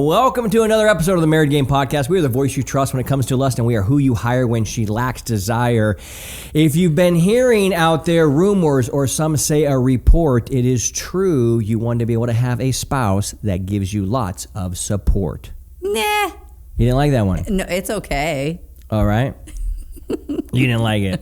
Welcome to another episode of the Married Game Podcast. We are the voice you trust when it comes to lust, and we are who you hire when she lacks desire. If you've been hearing out there rumors or some say a report, it is true. You want to be able to have a spouse that gives you lots of support. Nah. You didn't like that one? No, it's okay. All right. You didn't like it.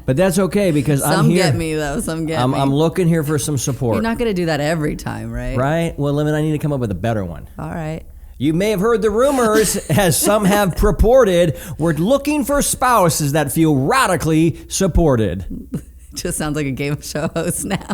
But that's okay because I'm here. Some get me, though. Some get me. I'm looking here for some support. You're not going to do that every time, right? Right? Well, then I need to come up with a better one. All right. You may have heard the rumors, as some have purported, we're looking for spouses that feel radically supported. Just sounds like a game show host now.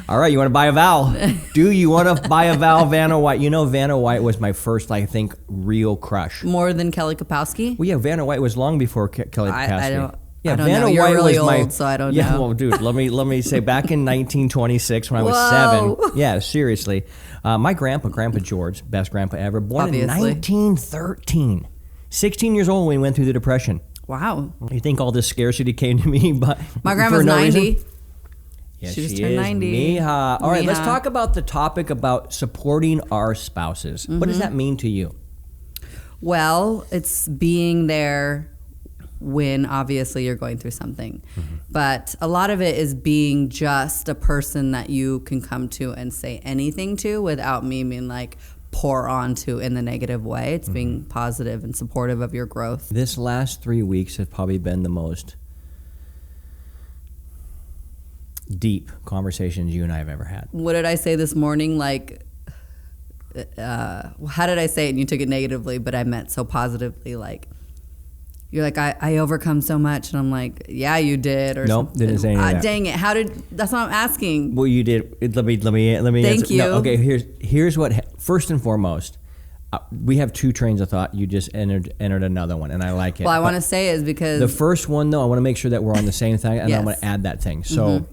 All right, you want to buy a Val? Do you want to buy a Val Vanna White? You know, Vanna White was my first, I think, real crush. More than Kelly Kapowski? Well, yeah, Vanna White was long before Kelly Kapowski. I don't Vanna know. You're White really was old, so I don't know. Yeah, well, dude, let me say, back in 1926 when I was Whoa. 7. Yeah, seriously. My Grandpa George, best grandpa ever, born Obviously. in 1913. 16 years old when we went through the Depression. Wow. You think all this scarcity came to me? But My grandma's 90. Reason? Yes, she just she turned is. 90. Mija. All right, let's Mija. talk about the topic about supporting our spouses. What does that mean to you? Well, it's being there when obviously you're going through something. But a lot of it is being just a person that you can come to and say anything to without me being like pour onto in the negative way. It's being positive and supportive of your growth. This last 3 weeks have probably been the most deep conversations you and I have ever had. What did I say this morning? Like, how did I say it? And you took it negatively, but I meant so positively. Like, you're like, I overcome so much. And I'm like, yeah, you did. Or Nope, didn't say any of that. Dang it. that's what I'm asking. Well, you did. Let me Thank answer. you. No, okay, here's what, first and foremost, we have two trains of thought. You just entered another one, and I like it. Well, I want to say is because the first one, though, I want to make sure that we're on the same thing, and Yes. I'm going to add that thing. So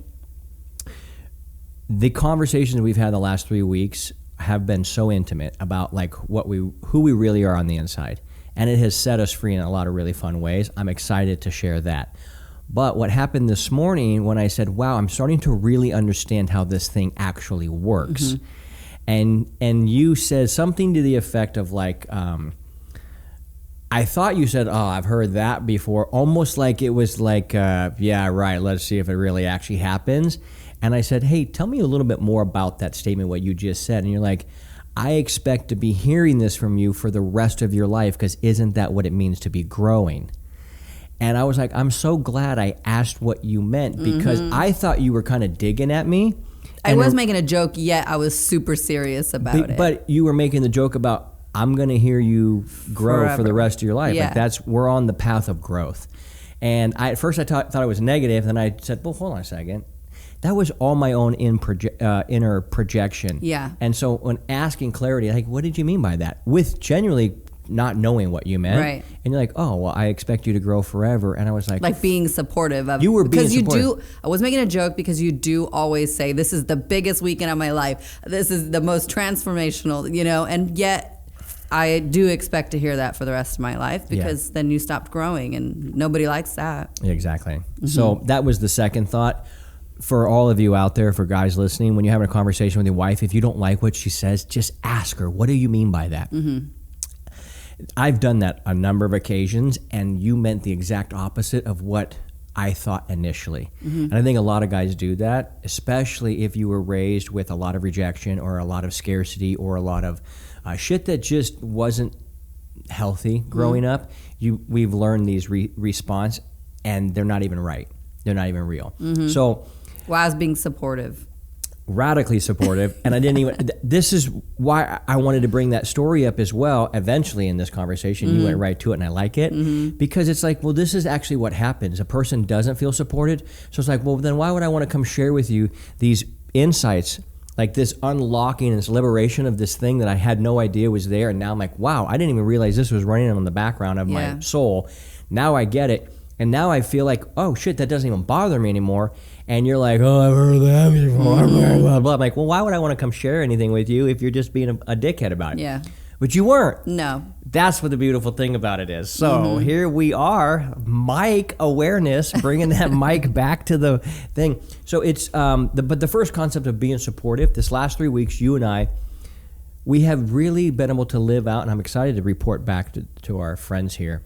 the conversations we've had the last 3 weeks have been so intimate about like who we really are on the inside. And it has set us free in a lot of really fun ways. I'm excited to share that. But what happened this morning when I said, wow, I'm starting to really understand how this thing actually works. And you said something to the effect of like, I thought you said, oh, I've heard that before. Almost like it was like, yeah, right, let's see if it really actually happens. And I said, hey, tell me a little bit more about that statement, what you just said. And you're like, I expect to be hearing this from you for the rest of your life because isn't that what it means to be growing? And I was like, I'm so glad I asked what you meant because I thought you were kind of digging at me. I was making a joke, yet I was super serious about it. But you were making the joke about, I'm going to hear you grow for the rest of your life. Yeah. Like we're on the path of growth. And at first I thought it was negative. Then I said, well, hold on a second. That was all my own inner projection. Yeah. And so when asking clarity, like, what did you mean by that? With genuinely not knowing what you meant. Right. And you're like, oh, well, I expect you to grow forever. And I was like being supportive of you were being because supportive. You do. I was making a joke because you do always say this is the biggest weekend of my life. This is the most transformational, and yet I do expect to hear that for the rest of my life because then you stopped growing and nobody likes that. Exactly. So that was the second thought. For all of you out there, for guys listening, when you're having a conversation with your wife, if you don't like what she says, just ask her, what do you mean by that? I've done that a number of occasions, and you meant the exact opposite of what I thought initially. And I think a lot of guys do that, especially if you were raised with a lot of rejection or a lot of scarcity or a lot of shit that just wasn't healthy growing up. We've learned these response, and they're not even right. They're not even real. So... Well, I was being supportive. Radically supportive. And I didn't even, this is why I wanted to bring that story up as well. Eventually in this conversation, you went right to it and I like it because it's like, well, this is actually what happens. A person doesn't feel supported. So it's like, well, then why would I want to come share with you these insights, like this unlocking and this liberation of this thing that I had no idea was there. And now I'm like, wow, I didn't even realize this was running on the background of my soul. Now I get it. And now I feel like, oh shit, that doesn't even bother me anymore. And you're like, oh, I've heard that before. Blah, blah, blah. I'm like, well, why would I want to come share anything with you if you're just being a dickhead about it? Yeah. But you weren't. No. That's what the beautiful thing about it is. So here we are, mic awareness, bringing that mic back to the thing. So it's, but the first concept of being supportive, this last 3 weeks, you and I, we have really been able to live out, and I'm excited to report back to our friends here,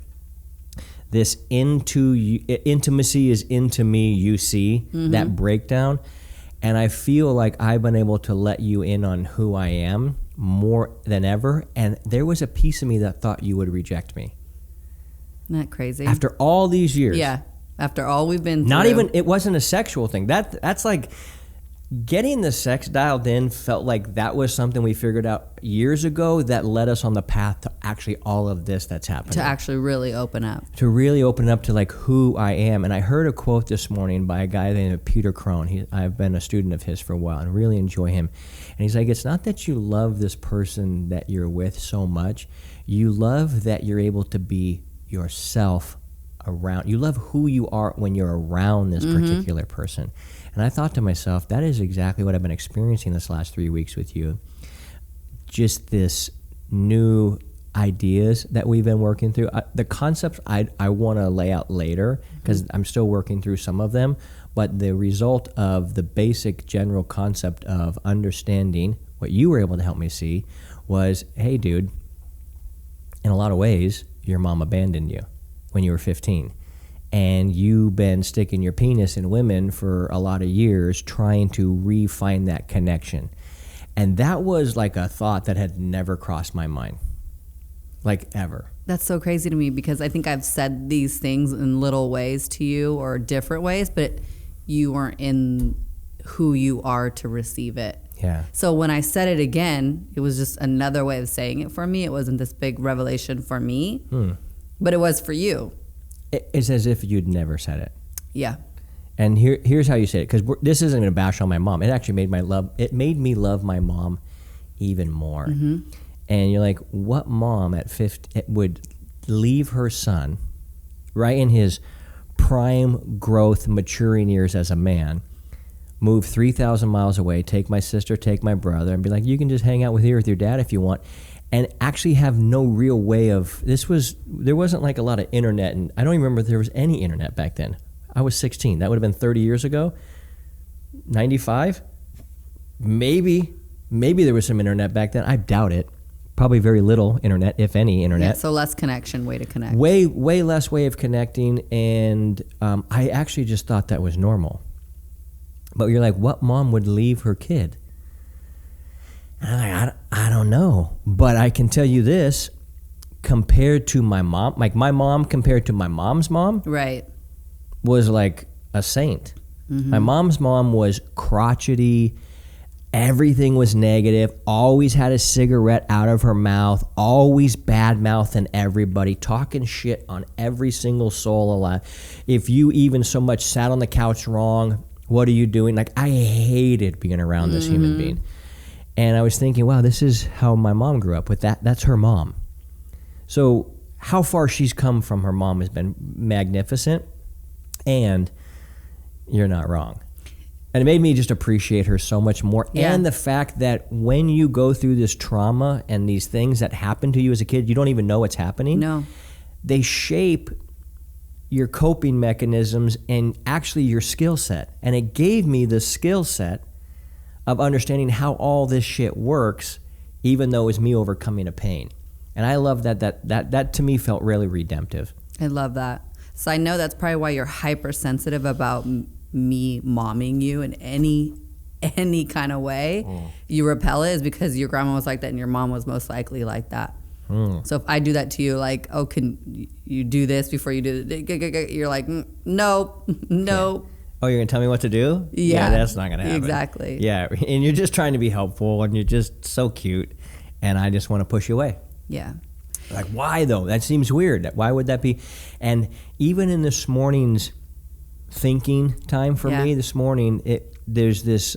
this intimacy is into me, you see, that breakdown. And I feel like I've been able to let you in on who I am more than ever. And there was a piece of me that thought you would reject me. Isn't that crazy? After all these years. Yeah. After all we've been through. Not even, it wasn't a sexual thing. That's like getting the sex dialed in felt like that was something we figured out years ago that led us on the path to actually all of this that's happening. To actually really open up. To really open up to like who I am. And I heard a quote this morning by a guy named Peter Crone. I've been a student of his for a while and really enjoy him. And he's like, it's not that you love this person that you're with so much. You love that you're able to be yourself around. You love who you are when you're around this particular person. And I thought to myself, that is exactly what I've been experiencing this last 3 weeks with you. Just this new ideas that we've been working through. The concepts I want to lay out later because I'm still working through some of them. But the result of the basic general concept of understanding what you were able to help me see was, hey, dude, in a lot of ways, your mom abandoned you when you were 15. And you've been sticking your penis in women for a lot of years trying to re-find that connection. And that was like a thought that had never crossed my mind, like ever. That's so crazy to me because I think I've said these things in little ways to you or different ways, but you weren't in who you are to receive it. Yeah. So when I said it again, it was just another way of saying it for me. It wasn't this big revelation for me, but it was for you. It's as if you'd never said it. Yeah. And here's how you say it, because this isn't going to bash on my mom. It actually made me love my mom even more. And you're like, what mom at 50 would leave her son right in his prime growth, maturing years as a man, move 3,000 miles away, take my sister, take my brother, and be like, you can just hang out with your dad if you want. And actually have no real way of, there wasn't like a lot of internet, and I don't even remember if there was any internet back then. I was 16. That would have been 30 years ago. 95? Maybe there was some internet back then. I doubt it. Probably very little internet, if any internet. Yeah, so less connection, way to connect. Way less way of connecting, and I actually just thought that was normal. But you're like, what mom would leave her kid? And I'm like, I don't know. But I can tell you this, compared to my mom, like my mom compared to my mom's mom, right, was like a saint. My mom's mom was crotchety. Everything was negative. Always had a cigarette out of her mouth. Always bad-mouthing everybody. Talking shit on every single soul alive. If you even so much sat on the couch wrong, what are you doing? Like, I hated being around this human being. And I was thinking, wow, this is how my mom grew up with that. That's her mom. So how far she's come from her mom has been magnificent. And you're not wrong. And it made me just appreciate her so much more. Yeah. And the fact that when you go through this trauma and these things that happen to you as a kid, you don't even know what's happening. No. They shape your coping mechanisms and actually your skill set. And it gave me the skill set of understanding how all this shit works, even though it was me overcoming a pain. And I love that to me felt really redemptive. I love that. So I know that's probably why you're hypersensitive about me momming you in any kind of way. You repel it is because your grandma was like that and your mom was most likely like that. So if I do that to you, like, oh, can you do this before you do it? You're like, nope. Oh, you're going to tell me what to do? Yeah. That's not going to happen. Exactly. Yeah, and you're just trying to be helpful, and you're just so cute, and I just want to push you away. Yeah. Like, why, though? That seems weird. Why would that be? And even in this morning's thinking time for me this morning, there's this...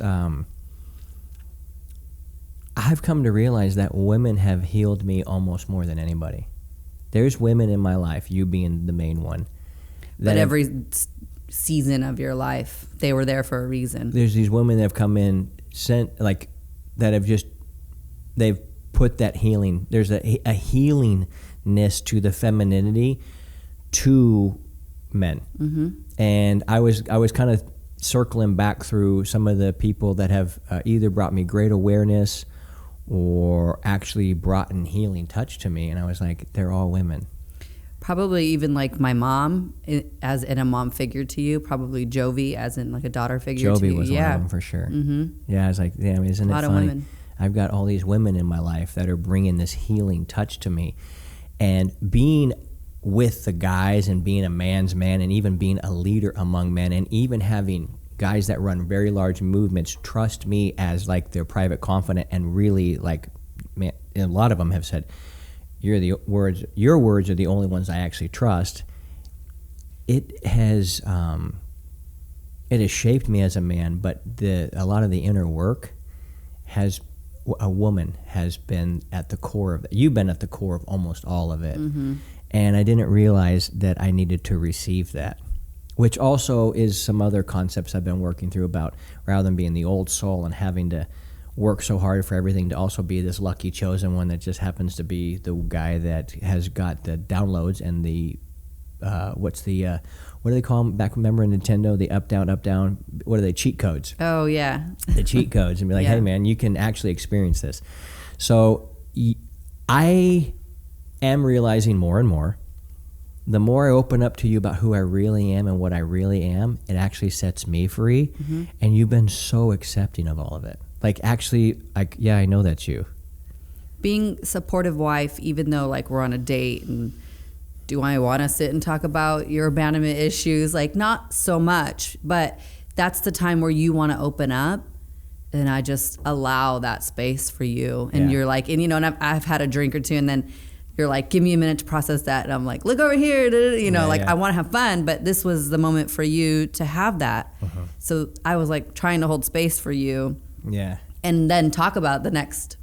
I've come to realize that women have healed me almost more than anybody. There's women in my life, you being the main one. But every season of your life, they were there for a reason. There's these women that have come in, they've put that healing. There's a healingness to the femininity to men. And I was kind of circling back through some of the people that have either brought me great awareness or actually brought an healing touch to me. And I was like, they're all women. Probably even like my mom, as in a mom figure to you. Probably Jovi, as in like a daughter figure to you. Jovi was one of them for sure. Mm-hmm. Yeah, I was like, damn, isn't it funny? A lot of women. I've got all these women in my life that are bringing this healing touch to me. And being with the guys and being a man's man and even being a leader among men and even having guys that run very large movements trust me as like their private confidant and really like, man, a lot of them have said, your words are the only ones I actually trust. It has shaped me as a man, but a lot of the inner work a woman has been at the core of it. You've been at the core of almost all of it. Mm-hmm. And I didn't realize that I needed to receive that, which also is some other concepts I've been working through about rather than being the old soul and having to work so hard for everything to also be this lucky chosen one that just happens to be the guy that has got the downloads and the what do they call them back? Remember in Nintendo, the up down, what are they, cheat codes? Oh yeah. The cheat codes, and be like, yeah. Hey man, you can actually experience this. So I am realizing more and more, the more I open up to you about who I really am and what I really am, it actually sets me free. Mm-hmm. And you've been so accepting of all of it. Like, actually, like, yeah, I know that's you. Being a supportive wife, even though, like, we're on a date and do I want to sit and talk about your abandonment issues? Like, not so much, but that's the time where you want to open up. And I just allow that space for you. And you're like, and, you know, and I've had a drink or two, and then you're like, give me a minute to process that. And I'm like, look over here, you know, I want to have fun, but this was the moment for you to have that. Uh-huh. So I was like trying to hold space for you. Yeah. And then talk about the next,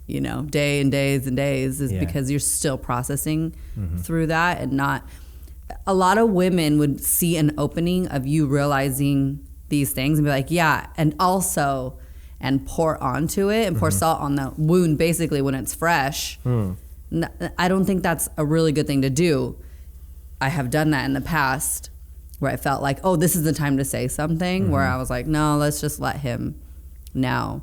you know, day and days and days is because you're still processing through that, and not a lot of women would see an opening of you realizing these things and be like, yeah, and also, and pour onto it and pour salt on the wound basically when it's fresh. I don't think that's a really good thing to do. I have done that in the past where I felt like, oh, this is the time to say something, where I was like, no, let's just let him now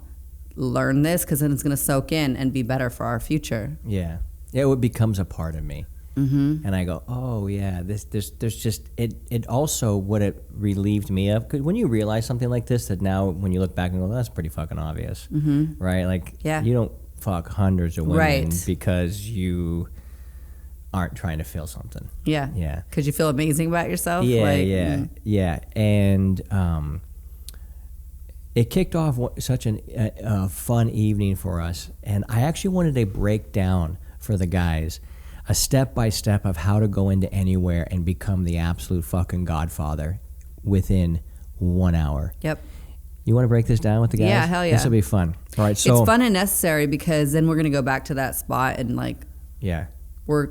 learn this, because then it's going to soak in and be better for our future. Yeah. It becomes a part of me. Mm-hmm. And I go, oh yeah, there's just, it also, what it relieved me of, because when you realize something like this, that now when you look back and go, that's pretty fucking obvious, right? Like, you don't fuck hundreds of women because you aren't trying to feel something. Yeah. Yeah. Because you feel amazing about yourself. Yeah, like, yeah. And it kicked off such a fun evening for us. And I actually wanted to break down for the guys a step-by-step of how to go into anywhere and become the absolute fucking godfather within 1 hour. Yep. You want to break this down with the guys? Yeah, hell yeah. This will be fun. All right, so it's fun and necessary, because then we're going to go back to that spot and like, we're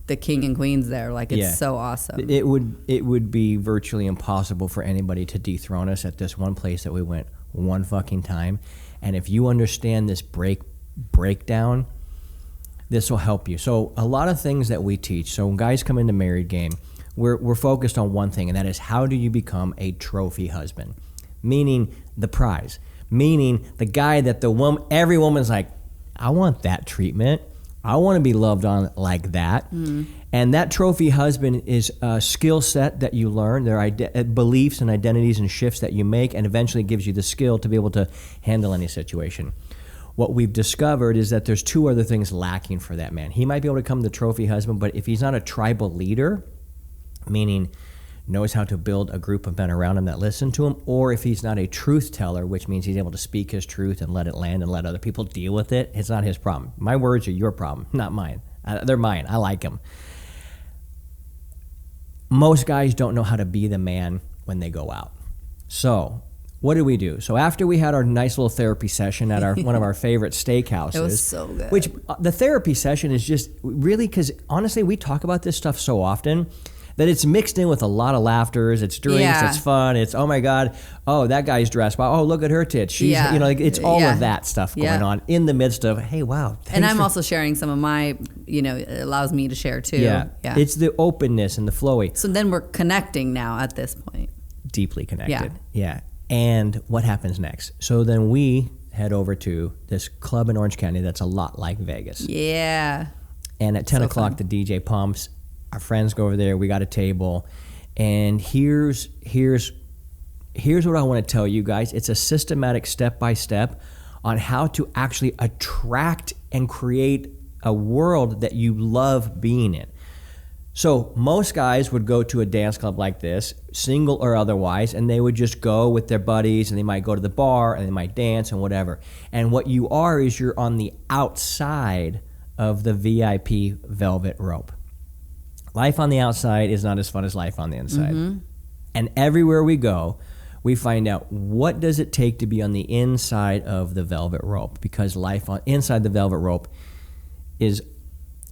the king and queens there. Like, it's so awesome. It would be virtually impossible for anybody to dethrone us at this one place that we went one fucking time. And if you understand this breakdown, this will help you. So a lot of things that we teach. So when guys come into married game, we're focused on one thing, and that is, how do you become a trophy husband? Meaning the prize. Meaning the guy that every woman's like, I want that treatment. I want to be loved on like that. And that trophy husband is a skill set that you learn. There are beliefs and identities and shifts that you make, and eventually gives you the skill to be able to handle any situation. What we've discovered is that there's two other things lacking for that man. He might be able to become the trophy husband, but if he's not a tribal leader, meaning knows how to build a group of men around him that listen to him, or if he's not a truth teller, which means he's able to speak his truth and let it land and let other people deal with it, it's not his problem. My words are your problem, not mine. They're mine. I like them. Most guys don't know how to be the man when they go out. So what did we do? So after we had our nice little therapy session at one of our favorite steakhouses. It was so good. Which the therapy session is just really, because honestly, we talk about this stuff so often that it's mixed in with a lot of laughters. It's drinks. It's fun. It's, oh my God, oh, that guy's dressed. Wow, oh, look at her tits. She's, you know, like, it's all of that stuff going on in the midst of, hey, wow. And I'm also sharing some of my, you know, it allows me to share too. Yeah. It's the openness and the flowy. So then we're connecting now at this point. Deeply connected. Yeah. And what happens next? So then we head over to this club in Orange County that's a lot like Vegas. Yeah. And at 10 o'clock, the DJ pumps. Our friends go over there. We got a table. And here's what I want to tell you guys. It's a systematic step-by-step on how to actually attract and create a world that you love being in. So most guys would go to a dance club like this, single or otherwise, and they would just go with their buddies, and they might go to the bar, and they might dance and whatever. And what you are is you're on the outside of the VIP velvet rope. Life on the outside is not as fun as life on the inside. Mm-hmm. And everywhere we go, we find out what does it take to be on the inside of the velvet rope, because life inside the velvet rope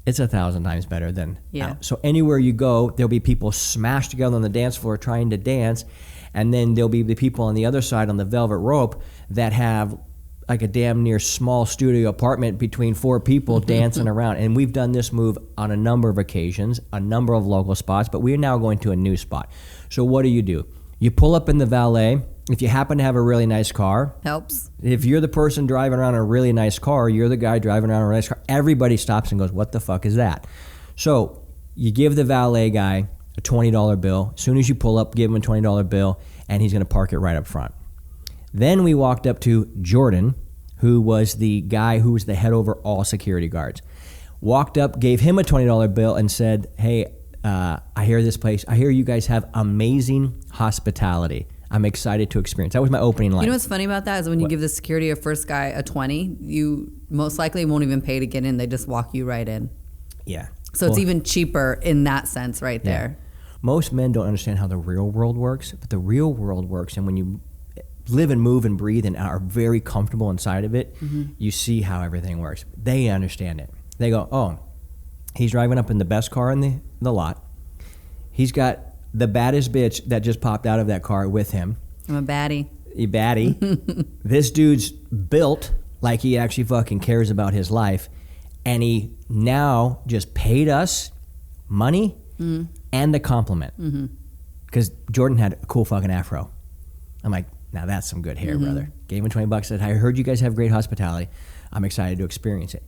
it's 1,000 times better than out. So anywhere you go, there'll be people smashed together on the dance floor trying to dance, and then there'll be the people on the other side on the velvet rope that have like a damn near small studio apartment between 4 people dancing around. And we've done this move on a number of occasions, a number of local spots, but we are now going to a new spot. So what do? You pull up in the valet. If you happen to have a really nice car, helps. If you're the person driving around in a really nice car, you're the guy driving around in a nice car, everybody stops and goes, what the fuck is that? So you give the valet guy a $20 bill. As soon as you pull up, give him a $20 bill, and he's going to park it right up front. Then we walked up to Jordan, who was the guy who was the head over all security guards. Walked up, gave him a $20 bill, and said, hey, I hear this place. I hear you guys have amazing hospitality. I'm excited to experience. That was my opening line. You know what's funny about that is when you give the security or first guy a 20, you most likely won't even pay to get in. They just walk you right in. Yeah. So it's even cheaper in that sense right there. Most men don't understand how the real world works, but the real world works. And when you live and move and breathe and are very comfortable inside of it, you see how everything works. They understand it. They go, oh, he's driving up in the best car in the lot. He's got the baddest bitch that just popped out of that car with him. I'm a baddie. You baddie. This dude's built like he actually fucking cares about his life. And he now just paid us money and a compliment. Because Jordan had a cool fucking afro. I'm like, now that's some good hair, brother. Gave him $20, said, I heard you guys have great hospitality. I'm excited to experience it.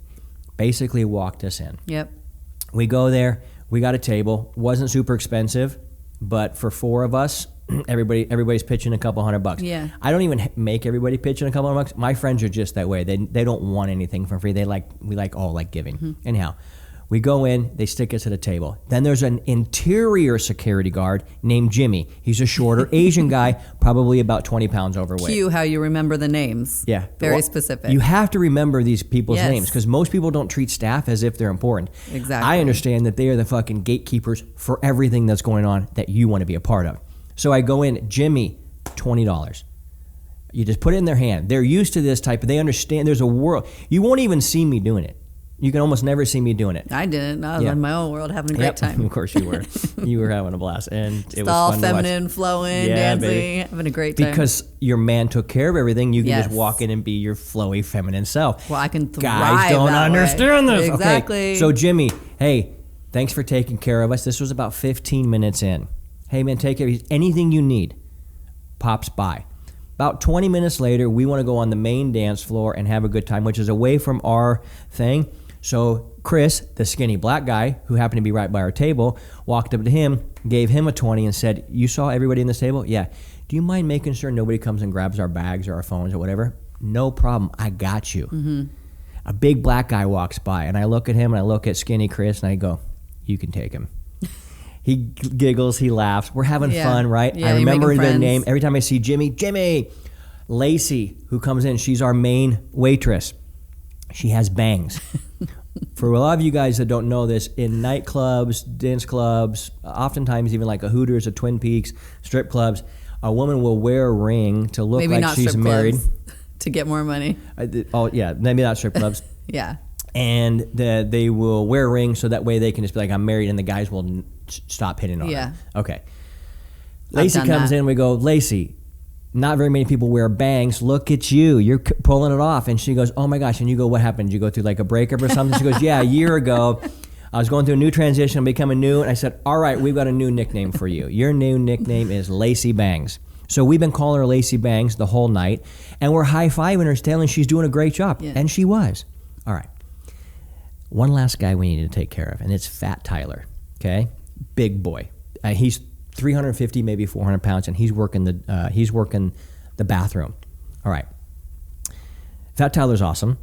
Basically walked us in. Yep. We go there. We got a table. Wasn't super expensive. But for 4 of us, everybody's pitching a couple $100. Yeah. I don't even make everybody pitch in a couple $100. My friends are just that way. They don't want anything for free. We all like giving. Anyhow, we go in, they stick us at a table. Then there's an interior security guard named Jimmy. He's a shorter Asian guy, probably about 20 pounds overweight. Cue how you remember the names. Yeah. Very specific. You have to remember these people's names because most people don't treat staff as if they're important. Exactly. I understand that they are the fucking gatekeepers for everything that's going on that you want to be a part of. So I go in, Jimmy, $20. You just put it in their hand. They're used to this type of, they understand there's a world. You won't even see me doing it. You can almost never see me doing it. I didn't. I was in my own world having a great time. Of course you were. You were having a blast. And it was all fun feminine, to watch. flowing, dancing, having a great time. Because your man took care of everything, you can just walk in and be your flowy, feminine self. Well, I can thrive Guys don't that understand way. this. Exactly. Okay. So Jimmy, hey, thanks for taking care of us. This was about 15 minutes in. Hey man, take care of anything you need. Pops by. About 20 minutes later, we want to go on the main dance floor and have a good time, which is away from our thing. So Chris, the skinny black guy, who happened to be right by our table, walked up to him, gave him a 20 and said, you saw everybody in this table? Yeah. Do you mind making sure nobody comes and grabs our bags or our phones or whatever? No problem. I got you. A big black guy walks by, and I look at him, and I look at skinny Chris, and I go, you can take him. He giggles, he laughs. We're having fun, right? Yeah, I remember their friends. name. Every time I see Jimmy. Lacey, who comes in, she's our main waitress. She has bangs. For a lot of you guys that don't know this, in nightclubs, dance clubs, oftentimes even like a Hooters, a Twin Peaks, strip clubs, a woman will wear a ring to look like she's married. To get more money. Maybe not strip clubs. Yeah. And they will wear a ring so that way they can just be like, I'm married, and the guys will stop hitting on her. Okay. Lacey comes in, we go, Lacey, not very many people wear bangs. Look at you. You're pulling it off. And she goes, oh my gosh. And you go, what happened? Did you go through like a breakup or something? She goes, yeah, a year ago, I was going through a new transition, becoming new. And I said, all right, we've got a new nickname for you. Your new nickname is Lacey Bangs. So we've been calling her Lacey Bangs the whole night, and we're high-fiving her, telling she's doing a great job. Yeah. And she was. All right. One last guy we need to take care of, and it's Fat Tyler, okay? Big boy. He's 350, maybe 400 pounds, and he's working the bathroom. All right. Fat Tyler's awesome,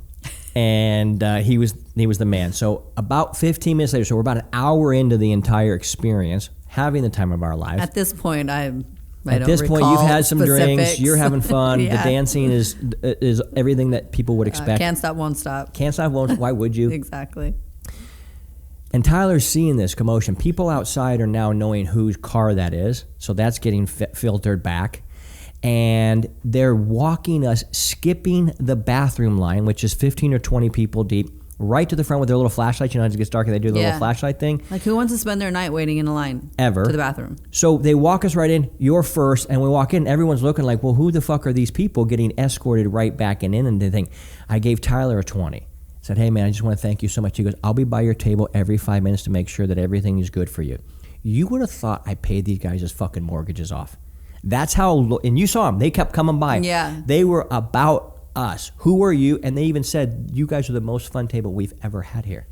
and he was the man. So about 15 minutes later, so we're about an hour into the entire experience, having the time of our lives. At this point, At this point, you've had some drinks. You're having fun. Yeah. The dancing is everything that people would expect. Can't stop, won't stop. Can't stop, won't. Why would you? Exactly. And Tyler's seeing this commotion. People outside are now knowing whose car that is, so that's getting filtered back. And they're walking us, skipping the bathroom line, which is 15 or 20 people deep, right to the front with their little flashlights. You know, as it gets darker, they do the little flashlight thing. Like, who wants to spend their night waiting in a line? Ever. To the bathroom. So they walk us right in, you're first, and we walk in, everyone's looking like, well, who the fuck are these people getting escorted right back in? And they think, I gave Tyler a 20. Said, hey, man, I just want to thank you so much. He goes, I'll be by your table every 5 minutes to make sure that everything is good for you. You would have thought I paid these guys' fucking mortgages off. That's how, and you saw them. They kept coming by. Yeah. They were about us. Who are you? And they even said, you guys are the most fun table we've ever had here.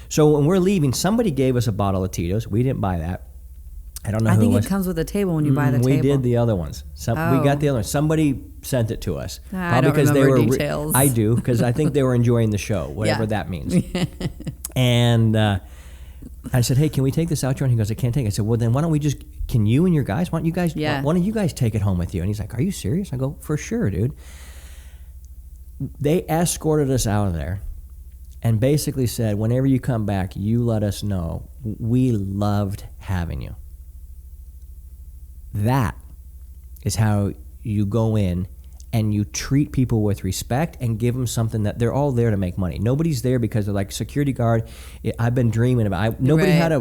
So when we're leaving, somebody gave us a bottle of Tito's. We didn't buy that. I don't know who it was. I think it comes with a table when you buy the table. We did the other ones. We got the other ones. Somebody sent it to us. I don't remember details. I do, because I think they were enjoying the show, whatever that means. And I said, hey, can we take this out, John? He goes, I can't take it. I said, well, then why don't we just, can you and your guys, why don't you guys take it home with you? And he's like, are you serious? I go, for sure, dude. They escorted us out of there and basically said, whenever you come back, you let us know. We loved having you. That is how you go in and you treat people with respect and give them something that they're all there to make money. Nobody's there because they're like, security guard, I've been dreaming about. Nobody had a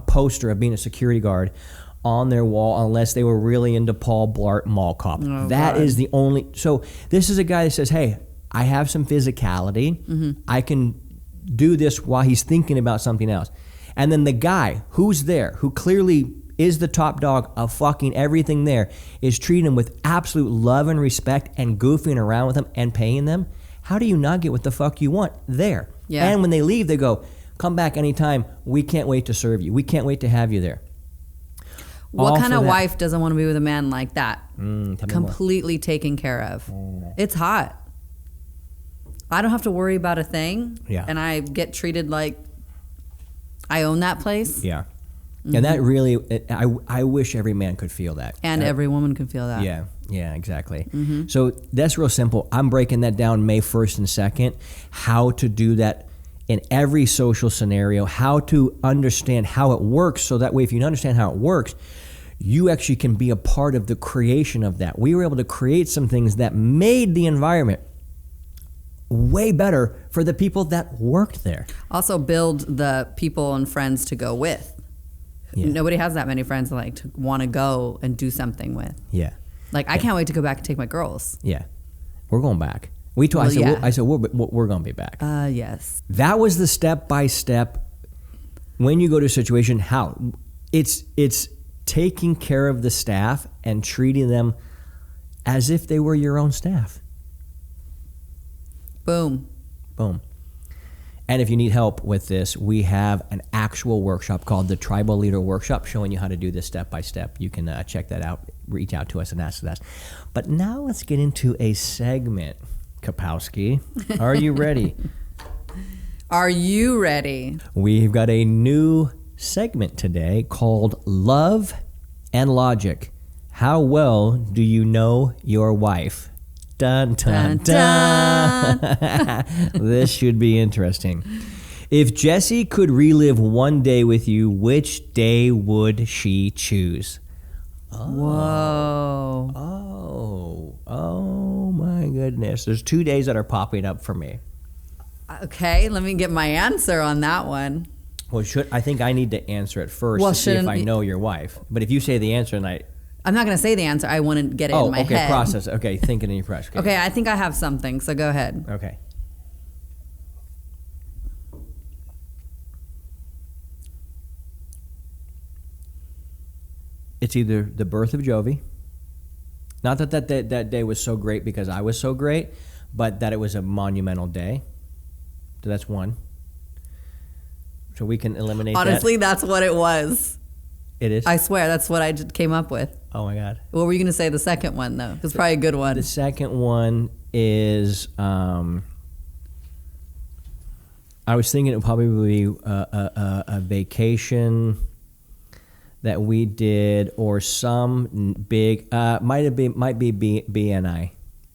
poster of being a security guard on their wall unless they were really into Paul Blart Mall Cop. Oh, that God. is the only. So this is a guy that says, hey, I have some physicality. Mm-hmm. I can do this while he's thinking about something else. And then the guy who's there, who clearly is the top dog of fucking everything there, is treating them with absolute love and respect and goofing around with them and paying them. How do you not get what the fuck you want there? Yeah. And when they leave, they go, come back anytime. We can't wait to serve you. We can't wait to have you there. What kind of wife doesn't want to be with a man like that? Completely taken care of. It's hot. I don't have to worry about a thing. Yeah. And I get treated like I own that place. Yeah. Mm-hmm. And that really, I wish every man could feel that. And every woman can feel that. Yeah, exactly. Mm-hmm. So that's real simple. I'm breaking that down May 1st and 2nd, how to do that in every social scenario, how to understand how it works, so that way if you understand how it works, you actually can be a part of the creation of that. We were able to create some things that made the environment way better for the people that worked there. Also build the people and friends to go with. Yeah. Nobody has that many friends like to want to go and do something with. Yeah. Like, I can't wait to go back and take my girls. Yeah. We're going back. I said, we're going to be back. Yes. That was the step-by-step when you go to a situation, how it's taking care of the staff and treating them as if they were your own staff. Boom. And if you need help with this, we have an actual workshop called the Tribal Leader Workshop, showing you how to do this step by step. You can check that out, reach out to us and ask us. But now let's get into a segment, Kapowski. Are you ready? Are you ready? We've got a new segment today called Love and Logic. How well do you know your wife? Dun, dun, dun. This should be interesting. If Jessie could relive one day with you, which day would she choose? Whoa. Oh my goodness. There's 2 days that are popping up for me. Okay, let me get my answer on that one. Well, I think I need to answer it first to see if I know your wife. But if you say the answer and I'm not going to say the answer. I want to get it in my head. Process. Okay, think it in your press. Okay, I think I have something, so go ahead. Okay. It's either the birth of Jovi Not that day was so great because I was so great, but that it was a monumental day. So that's one. So we can eliminate Honestly, that. that's what it was. It is? I swear, that's what I just came up with. Oh, my God. What were you going to say the second one, though? It's probably a good one. The second one is, I was thinking it would probably be a vacation that we did, or some big, might be BNI,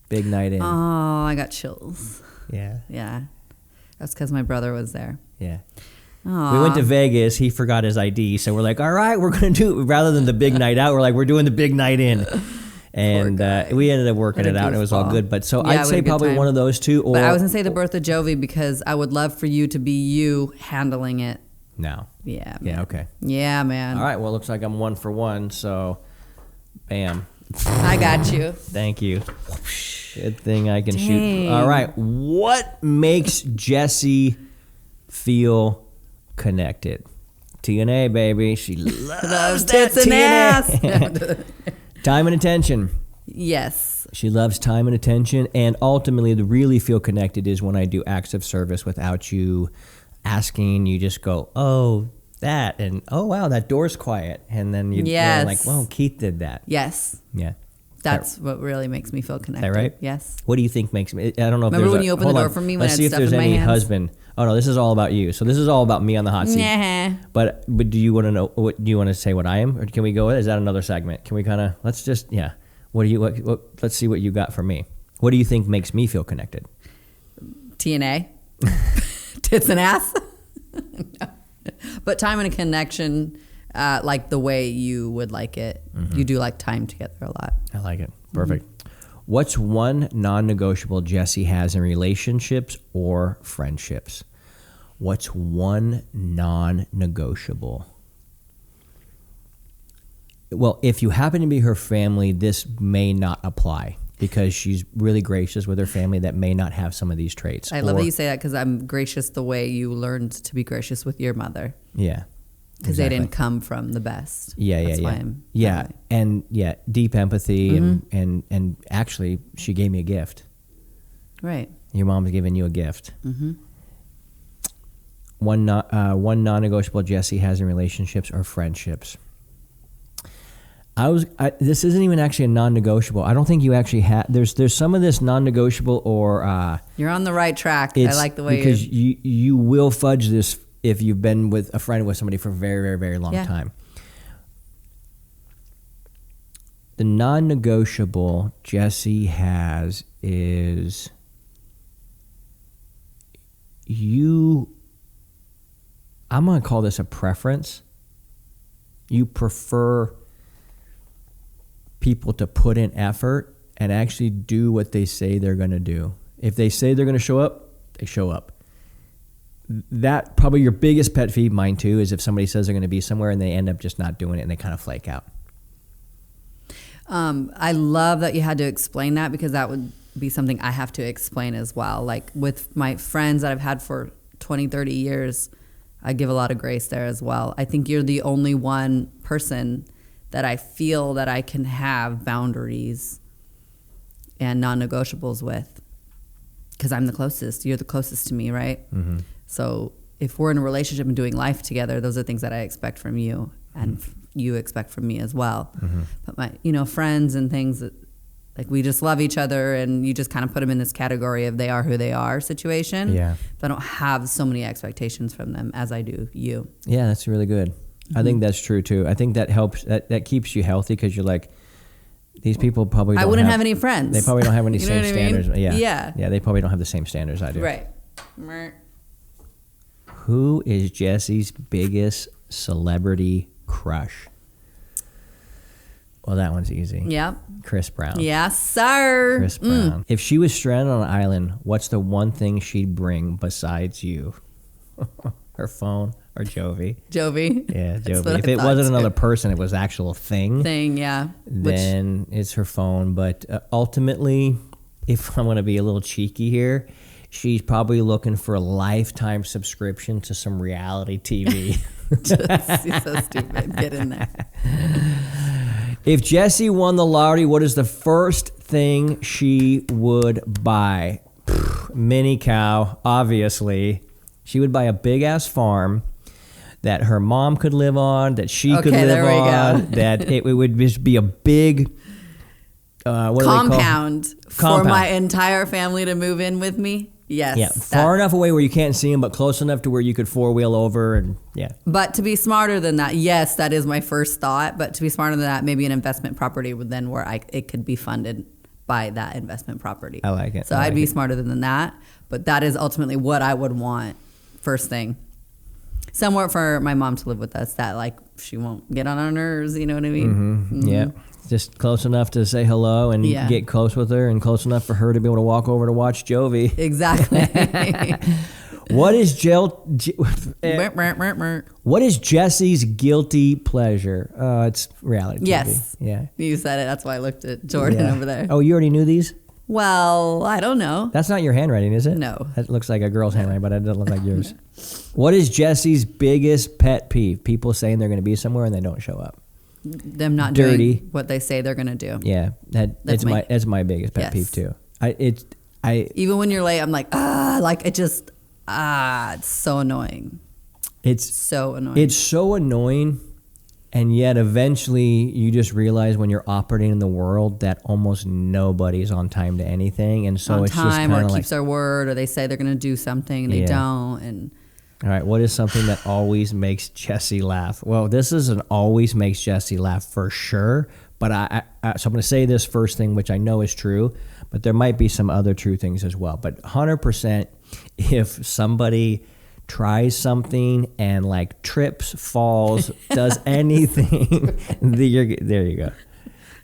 big night in. Oh, I got chills. Yeah. Yeah. That's because my brother was there. Yeah. Aww. We went to Vegas. He forgot his ID, so we're like, all right, we're going to do, rather than the big night out, we're like, we're doing the big night in. And we ended up working it out, and it was all good. But so I'd say probably one of those two. Or, but I was going to say the birth of Jovi because I would love for you to be you handling it. No. Yeah, man. Yeah, okay. Yeah, man. All right, well, it looks like I'm 1 for 1, so bam. I got you. Thank you. Good thing I can shoot. All right, what makes Jessie feel connected? TNA, baby. She loves that tits and ass. Time and attention. Yes. She loves time and attention, and ultimately, to really feel connected is when I do acts of service without you asking. You just go, oh, that, and oh, wow, that door's quiet. And then you're like, well, Keith did that. Yes. Yeah. That's what really makes me feel connected. Is that right? Yes. What do you think makes me? I don't know if Remember there's when you opened the door for me when Let's I had see if stuff there's in my any hands? husband. Oh, no, this is all about you. So this is all about me on the hot seat. Nah. But do you want to know, what do you want to say what I am? Or can we go, is that another segment? Can we kind of, let's just, yeah. Let's see what you got for me. What do you think makes me feel connected? TNA. Tits and ass. No. But time and a connection, like the way you would like it. Mm-hmm. You do like time together a lot. I like it. Perfect. Mm-hmm. What's one non-negotiable Jessie has in relationships or friendships? What's one non-negotiable? Well, if you happen to be her family, this may not apply because she's really gracious with her family that may not have some of these traits. I love that you say that because I'm gracious the way you learned to be gracious with your mother. Yeah. Because they didn't come from the best. That's why I'm and deep empathy, mm-hmm. and actually she gave me a gift. Right. Your mom's giving you a gift. Mm-hmm. One non-negotiable Jessie has in relationships or friendships. This isn't even actually a non-negotiable. I don't think you actually have. There's some of this non-negotiable or. You're on the right track. I like the way because you will fudge this if you've been with a friend with somebody for a very, very, very long time. The non-negotiable Jessie has is I'm going to call this a preference. You prefer people to put in effort and actually do what they say they're going to do. If they say they're going to show up, they show up. That probably your biggest pet peeve, mine too, is if somebody says they're going to be somewhere and they end up just not doing it and they kind of flake out. I love that you had to explain that because that would be something I have to explain as well. Like with my friends that I've had for 20, 30 years, I give a lot of grace there as well. I think you're the only one person that I feel that I can have boundaries and non-negotiables with because I'm the closest. You're the closest to me, right? Mm-hmm. So if we're in a relationship and doing life together, those are things that I expect from you and you expect from me as well. Mm-hmm. But my, friends and things that, like we just love each other and you just kind of put them in this category of they are who they are situation. Yeah. But I don't have so many expectations from them as I do you. Yeah, that's really good. Mm-hmm. I think that's true too. I think that helps. That keeps you healthy because you're like, these people probably I wouldn't have any friends. They probably don't have any same standards. I mean? Yeah. They probably don't have the same standards I do. Right. Who is Jessie's biggest celebrity crush? Well, that one's easy. Yep. Chris Brown. Yes, sir. Chris Brown. If she was stranded on an island, what's the one thing she'd bring besides you? Her phone or Jovi? Jovi. Yeah, Jovi. If it wasn't another person, it was actual thing. Yeah. Then it's her phone. But ultimately, if I'm going to be a little cheeky here, she's probably looking for a lifetime subscription to some reality TV. She's so stupid. Get in there. If Jessie won the lottery, what is the first thing she would buy? Mini cow, obviously. She would buy a big-ass farm that her mom could live on, that she could live on, that it would just be a big... compound for my entire family to move in with me. Yes. Yeah, far enough away where you can't see them, but close enough to where you could four-wheel over and yeah. But to be smarter than that, yes, that is my first thought. But to be smarter than that, maybe an investment property would then where it could be funded by that investment property. I like it. So I'd be smarter than that. But that is ultimately what I would want first thing. Somewhere for my mom to live with us that like she won't get on our nerves. You know what I mean? Mm-hmm. Mm-hmm. Yeah. Just close enough to say hello and get close with her, and close enough for her to be able to walk over to watch Jovi. Exactly. What is Jessie's guilty pleasure? It's reality TV. Yes. Yeah. You said it. That's why I looked at Jordan over there. Oh, you already knew these? Well, I don't know. That's not your handwriting, is it? No. That looks like a girl's handwriting, but it doesn't look like yours. What is Jessie's biggest pet peeve? People saying they're going to be somewhere and they don't show up. Them not Dirty. doing what they say they're going to do. Yeah, that's my biggest pet peeve too. Even when you're late, I'm like, it's so annoying. It's so annoying. It's so annoying, and yet eventually you just realize when you're operating in the world that almost nobody's on time to anything, and so on it's time, just kind of like keeps their word, or they say they're going to do something and they don't, and. All right, what is something that always makes Jessie laugh? Well, this is an always makes Jessie laugh for sure, but so I'm going to say this first thing, which I know is true, but there might be some other true things as well. But 100%, if somebody tries something and like trips, falls, does anything, there you go.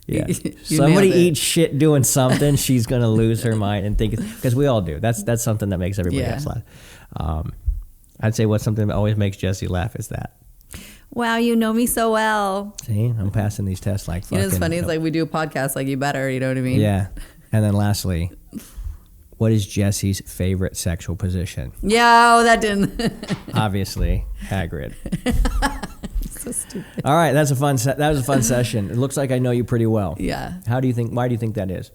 Yeah, somebody eats shit doing something, she's going to lose her mind and think, because we all do. That's something that makes everybody else laugh. I'd say what's something that always makes Jessie laugh is that. Wow, you know me so well. See, I'm passing these tests like fucking. You know, it's funny. It's like we do a podcast, like you better. You know what I mean? Yeah. And then lastly, what is Jessie's favorite sexual position? Yeah, that didn't. Obviously, Hagrid. So stupid. All right, that was a fun session. It looks like I know you pretty well. Yeah. Why do you think that is?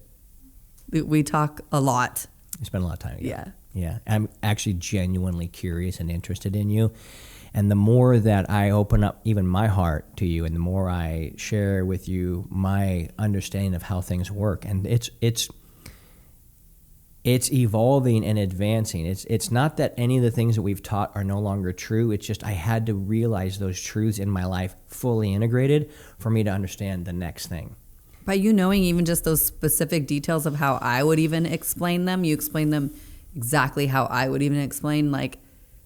We talk a lot. We spend a lot of time together. Yeah. Yeah, I'm actually genuinely curious and interested in you. And the more that I open up even my heart to you, and the more I share with you my understanding of how things work, and it's evolving and advancing. It's not that any of the things that we've taught are no longer true. It's just I had to realize those truths in my life fully integrated for me to understand the next thing. By you knowing even just those specific details of how I would even explain them, you explain them exactly how I would even explain, like,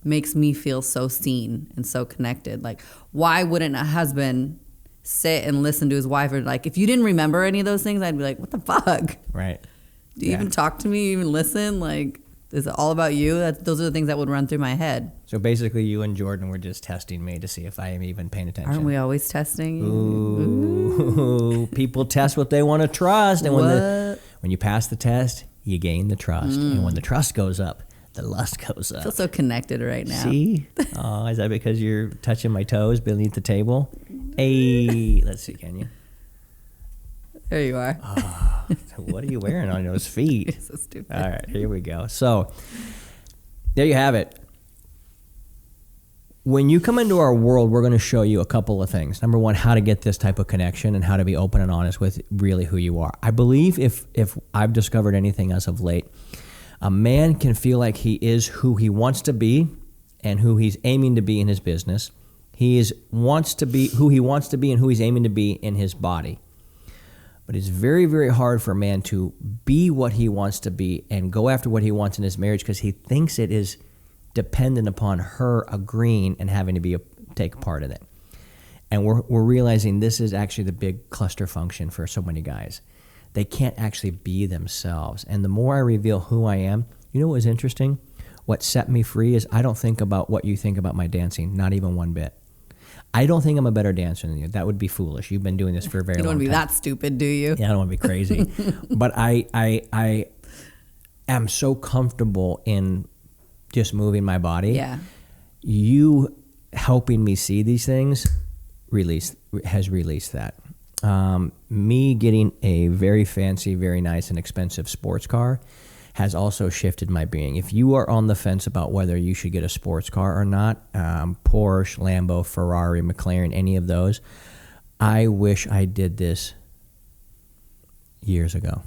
makes me feel so seen and so connected. Like, why wouldn't a husband sit and listen to his wife? Or like, if you didn't remember any of those things, I'd be like, what the fuck? Right. Do you even talk to me? You even listen? Like, is it all about you? Those are the things that would run through my head. So basically you and Jordan were just testing me to see if I am even paying attention. Aren't we always testing? Ooh. People test what they want to trust. And when you pass the test, you gain the trust. And when the trust goes up, the lust goes up. I feel so connected right now. See? Oh, is that because you're touching my toes beneath the table? Hey, let's see, can you? There you are. Oh, what are you wearing on those feet? You're so stupid. All right, here we go. So, there you have it. When you come into our world, we're going to show you a couple of things. Number one, how to get this type of connection and how to be open and honest with really who you are. I believe if I've discovered anything as of late, a man can feel like he is who he wants to be and who he's aiming to be in his business. Wants to be who he wants to be and who he's aiming to be in his body. But it's very, very hard for a man to be what he wants to be and go after what he wants in his marriage because he thinks it is dependent upon her agreeing and having to take part in it. And we're realizing this is actually the big cluster function for so many guys. They can't actually be themselves. And the more I reveal who I am, you know what was interesting? What set me free is I don't think about what you think about my dancing, not even one bit. I don't think I'm a better dancer than you. That would be foolish. You've been doing this for a very long time. You don't want to be that stupid, do you? Yeah, I don't want to be crazy. But I am so comfortable in just moving my body. Yeah. You helping me see these things has released that. Me getting a very fancy, very nice and expensive sports car has also shifted my being. If you are on the fence about whether you should get a sports car or not, Porsche, Lambo, Ferrari, McLaren, any of those, I wish I did this years ago.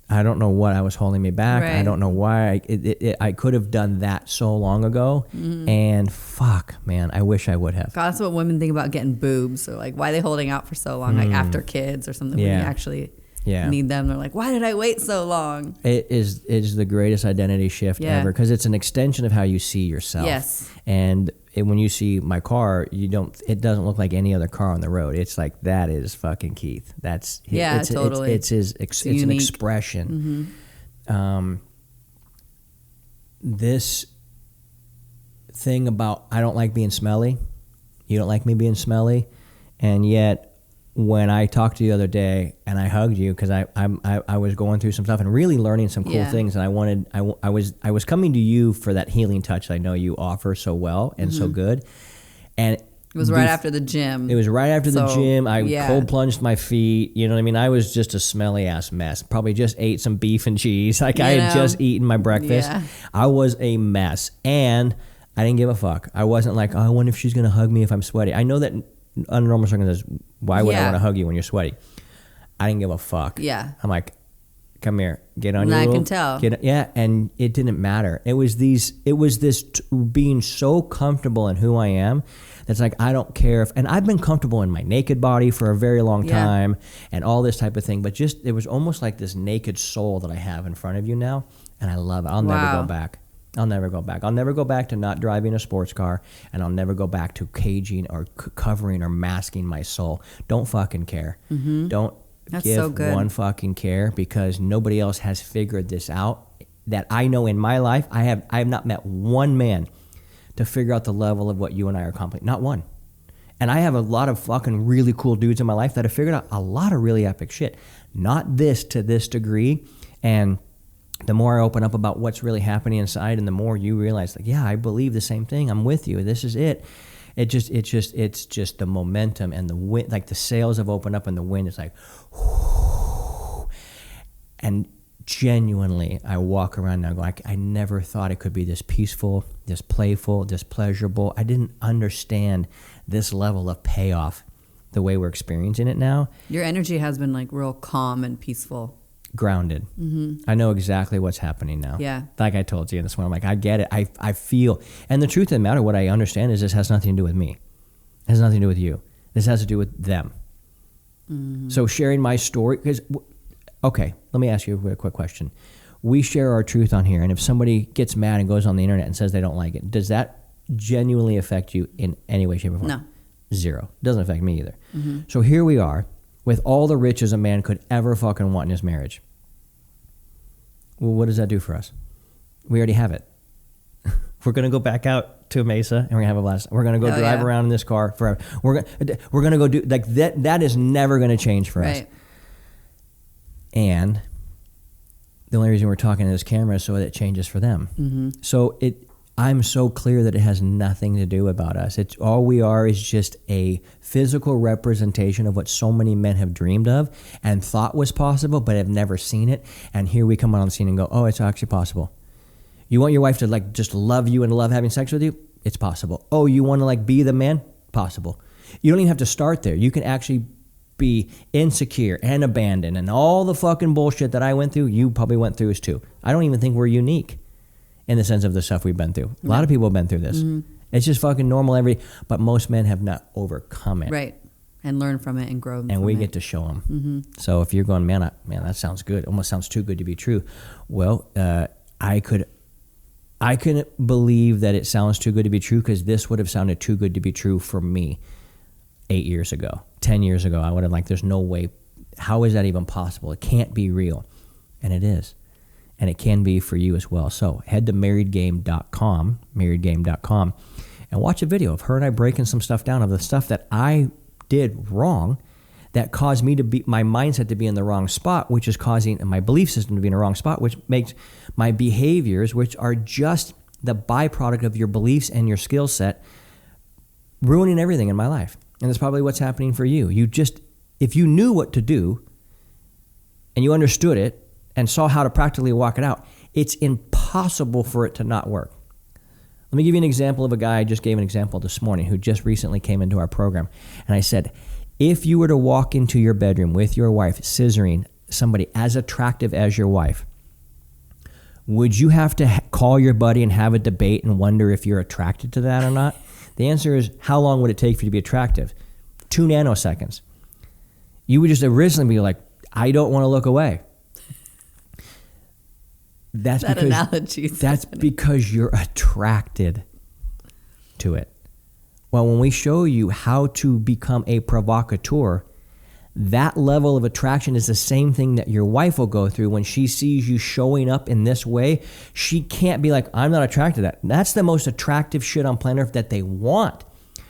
I don't know what I was holding me back. Right. I don't know why. I could have done that so long ago. And fuck, man, I wish I would have. God, that's what women think about getting boobs. Or like, why are they holding out for so long? Like after kids or something, when you actually need them. They're like, why did I wait so long? It is the greatest identity shift ever, because it's an extension of how you see yourself. Yes. And when you see my car, it doesn't look like any other car on the road. It's like, that is fucking Keith. That's totally. It's an expression. This thing about, I don't like being smelly. You don't like me being smelly, and yet when I talked to you the other day and I hugged you because I was going through some stuff and really learning some cool things, and I was coming to you for that healing touch that I know you offer so well and so good. And it was right after the gym. It was right after the gym. I cold plunged my feet. You know what I mean? I was just a smelly ass mess. Probably just ate some beef and cheese. Like I had just eaten my breakfast. Yeah. I was a mess, and I didn't give a fuck. I wasn't like, oh, I wonder if she's gonna hug me if I'm sweaty. I know that under normal circumstances, why would I want to hug you when you're sweaty? I didn't give a fuck. Yeah. I'm like, come here, get on and your I little, can tell. And it didn't matter. It was this being so comfortable in who I am. That's like, I don't care if, and I've been comfortable in my naked body for a very long time and all this type of thing, but just, it was almost like this naked soul that I have in front of you now, and I love it. I'll never go back. I'll never go back. I'll never go back to not driving a sports car, and I'll never go back to caging or covering or masking my soul. Don't fucking care. Don't give one fucking care, because nobody else has figured this out that I know in my life. I have not met one man to figure out the level of what you and I are accomplishing. Not one. And I have a lot of fucking really cool dudes in my life that have figured out a lot of really epic shit. Not this to this degree. And the more I open up about what's really happening inside, and the more you realize, like, yeah, I believe the same thing. I'm with you. This is it. It's just the momentum and the wind, like the sails have opened up and the wind is like, whoo. And genuinely, I walk around now going, I never thought it could be this peaceful, this playful, this pleasurable. I didn't understand this level of payoff the way we're experiencing it now. Your energy has been like real calm and peaceful. Grounded. I know exactly what's happening now. Yeah. Like I told you this morning, I'm like, I get it. I feel, and the truth of the matter, what I understand is this has nothing to do with me. It has nothing to do with you. This has to do with them. So sharing my story, because, okay, let me ask you a quick question. We share our truth on here, and if somebody gets mad and goes on the internet and says they don't like it, does that genuinely affect you in any way, shape, or form? No. Zero. Doesn't affect me either. So here we are with all the riches a man could ever fucking want in his marriage. Well, what does that do for us? We already have it. We're going to go back out to Mesa and we're going to have a blast. We're going to go drive around in this car forever. We're going to go do, like, that is never going to change for us. And the only reason we're talking to this camera is so that it changes for them. So I'm so clear that it has nothing to do about us. It's all we are is just a physical representation of what so many men have dreamed of and thought was possible, but have never seen it. And here we come on the scene and go, oh, it's actually possible. You want your wife to like just love you and love having sex with you? It's possible. Oh, you want to like be the man? Possible. You don't even have to start there. You can actually be insecure and abandoned and all the fucking bullshit that I went through, you probably went through too. I don't even think we're unique in the sense of the stuff we've been through. A lot of people have been through this. It's just fucking normal but most men have not overcome it. Right. And learn from it and grow from it. And we get to show them. So if you're going, man, that sounds good. Almost sounds too good to be true. Well, I couldn't believe that it sounds too good to be true, because this would have sounded too good to be true for me 8 years ago, 10 years ago. I would have there's no way. How is that even possible? It can't be real. And it is. And it can be for you as well. So head to marriedgame.com, and watch a video of her and I breaking some stuff down of the stuff that I did wrong that caused me to be, my mindset to be in the wrong spot, which is causing my belief system to be in the wrong spot, which makes my behaviors, which are just the byproduct of your beliefs and your skill set, ruining everything in my life. And that's probably what's happening for you. if you knew what to do and you understood it and saw how to practically walk it out, it's impossible for it to not work. Let me give you an example of a guy I just gave an example this morning who just recently came into our program. And I said, if you were to walk into your bedroom with your wife, scissoring somebody as attractive as your wife, would you have to call your buddy and have a debate and wonder if you're attracted to that or not? The answer is, how long would it take for you to be attractive? 2 nanoseconds. You would just originally be like, I don't want to look away. That's because you're attracted to it. Well, when we show you how to become a provocateur, that level of attraction is the same thing that your wife will go through when she sees you showing up in this way. She can't be like, I'm not attracted to that. That's the most attractive shit on planet Earth that they want.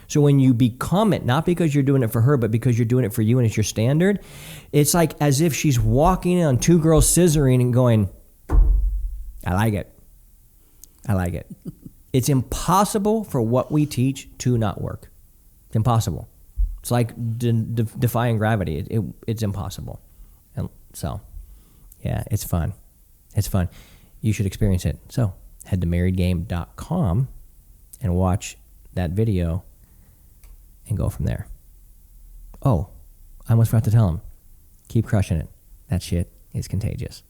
So when you become it, not because you're doing it for her, but because you're doing it for you and it's your standard, it's like as if she's walking in on 2 girls scissoring and going, I like it. I like it. It's impossible for what we teach to not work. It's impossible. It's like defying gravity. It's impossible. And so, yeah, it's fun. It's fun. You should experience it. So head to marriedgame.com and watch that video and go from there. Oh, I almost forgot to tell him. Keep crushing it. That shit is contagious.